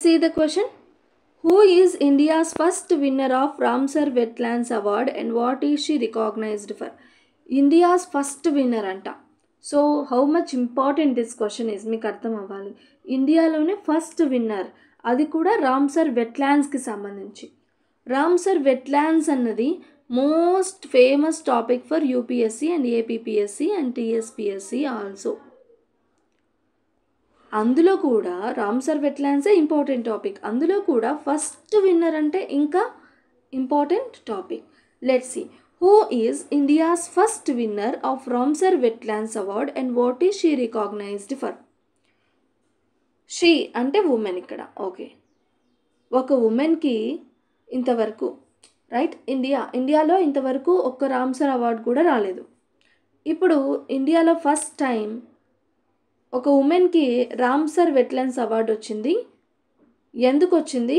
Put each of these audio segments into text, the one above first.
See the question. Who is India's first winner of Ramsar Wetlands Award and what is she recognized for? India's first winner anta. So how much important this question is మీకు అర్థం అవ్వాలి. ఇండియాలోనే first winner, అది కూడా Ramsar వెట్లాండ్స్కి సంబంధించి. Ramsar wetlands అన్నది most famous topic for UPSC and APPSC and TSPSC also. అందులో కూడా రామ్సర్ వెట్లాండ్సే ఇంపార్టెంట్ టాపిక్. అందులో కూడా ఫస్ట్ విన్నర్ అంటే ఇంకా important topic. Let's see who is India's first winner of Ramsar wetlands award and what is she recognized for. She అంటే women ఇక్కడ. Okay, ఒక ఉమెన్కి ఇంతవరకు రైట్ ఇండియాలో ఇంతవరకు ఒక్క రామ్సర్ అవార్డు కూడా రాలేదు. ఇప్పుడు ఇండియాలో ఫస్ట్ టైం ఒక ఉమెన్కి రామ్సర్ వెట్లాండ్స్ అవార్డు వచ్చింది. ఎందుకు వచ్చింది,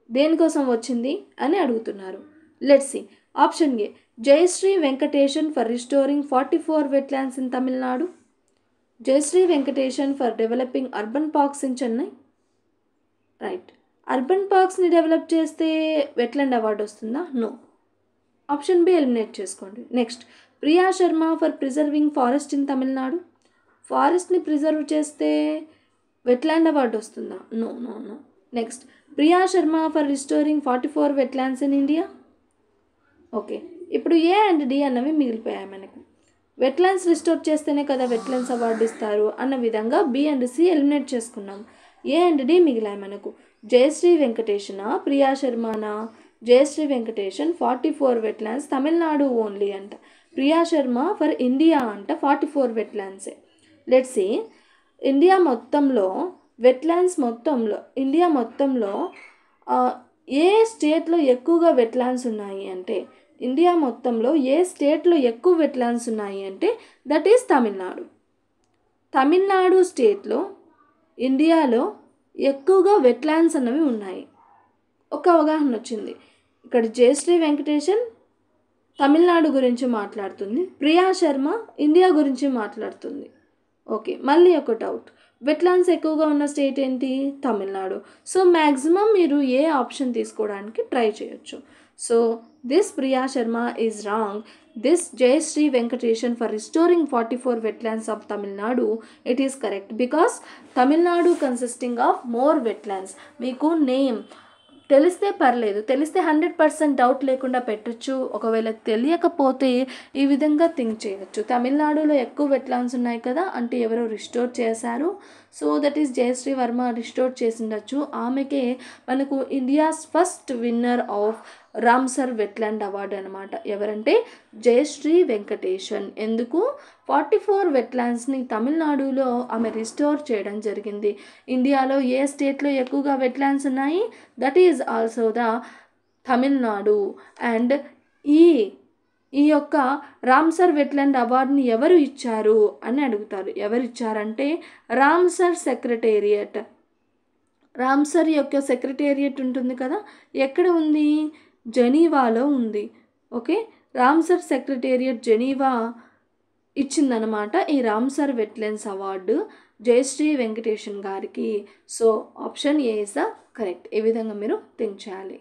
దేనికోసం వచ్చింది అని అడుగుతున్నారు. Let's see. Option A, Jayashree Venkatesan for restoring 44 wetlands in Tamil Nadu. Jayashree Venkatesan for developing urban parks in Chennai. Right. Urban పార్క్స్ని డెవలప్ చేస్తే వెట్లాండ్ అవార్డు వస్తుందా? నో. ఆప్షన్ బి ఎలిమినేట్ చేసుకోండి. Next, Priya Sharma for preserving forest in Tamil Nadu. ఫారెస్ట్ని ప్రిజర్వ్ చేస్తే వెట్లాండ్ అవార్డు వస్తుందా? No no no. Next, Priya Sharma for restoring 44 wetlands in India. Okay, ఇప్పుడు A and D అన్నవి మిగిలిపోయాయి మనకు. వెట్లాండ్స్ రిస్టోర్ చేస్తేనే కదా వెట్లాండ్స్ అవార్డు ఇస్తారు అన్న విధంగా బి అండ్ సి ఎలిమినేట్ చేసుకున్నాం. ఏ అండ్ డి మిగిలాయి మనకు. జయశ్రీ వెంకటేషనా, ప్రియా శర్మనా? జయశ్రీ వెంకటేషన్ 44 వెట్లాండ్స్ తమిళనాడు ఓన్లీ అంట. ప్రియా శర్మ ఫర్ ఇండియా అంట 44 వెట్లాండ్సే. Let's see. ఇండియా మొత్తంలో ఏ స్టేట్లో ఎక్కువగా వెట్లాండ్స్ ఉన్నాయి అంటే, ఇండియా మొత్తంలో ఏ స్టేట్లో ఎక్కువ వెట్లాండ్స్ ఉన్నాయి అంటే దట్ ఈస్ తమిళనాడు. తమిళనాడు స్టేట్లో ఇండియాలో ఎక్కువగా వెట్లాండ్స్ అన్నవి ఉన్నాయి. ఒక అవగాహన వచ్చింది. ఇక్కడ జయశ్రీ వెంకటేషన్ తమిళనాడు గురించి మాట్లాడుతుంది, ప్రియా శర్మ ఇండియా గురించి మాట్లాడుతుంది. ఓకే, మళ్ళీ ఒక డౌట్. వెట్లాండ్స్ ఎక్కువగా ఉన్న స్టేట్ ఏంటి? తమిళనాడు. సో మ్యాక్సిమం మీరు ఏ ఆప్షన్ తీసుకోవడానికి ట్రై చేయొచ్చు. So this Priya Sharma is wrong. This Jayashree Venkatesan for restoring 44 wetlands of Tamil Nadu, it is correct because Tamil Nadu consisting of more wetlands. మీకు నేమ్ తెలిస్తే పర్లేదు, తెలిస్తే 100% డౌట్ లేకుండా పెట్టచ్చు. ఒకవేళ తెలియకపోతే ఈ విధంగా థింక్ చేయవచ్చు. తమిళనాడులో ఎక్కువ వెట్లాండ్స్ ఉన్నాయి కదా అంటే ఎవరో రిస్టోర్ చేశారు. So that is Jayashree Varma restore చేసిండొచ్చు. ఆమెకే మనకు India's first winner of Ramsar wetland award అనమాట. ఎవరంటే జయశ్రీ వెంకటేషన్. ఎందుకు? 44 వెట్లాండ్స్ని తమిళనాడులో ఆమె రిస్టోర్ చేయడం జరిగింది. ఇండియాలో ఏ స్టేట్లో ఎక్కువగా వెట్లాండ్స్ ఉన్నాయి? That is also the Tamil Nadu. And ఈ యొక్క రామ్సర్ వెట్లాండ్ అవార్డుని ఎవరు ఇచ్చారు అని అడుగుతారు. ఎవరు ఇచ్చారంటే రామ్సర్ సెక్రటేరియట్. రామ్సర్ యొక్క సెక్రటేరియట్ ఉంటుంది కదా, ఎక్కడ ఉంది? జెనీవాలో ఉంది. ఓకే, రామ్సర్ సెక్రటేరియట్ జెనీవా ఇచ్చిందనమాట ఈ Ramsar wetlands award Jayashree Venkatesan గారికి. So option A is the correct. ఈ విధంగా మీరు థింక్ చేయాలి.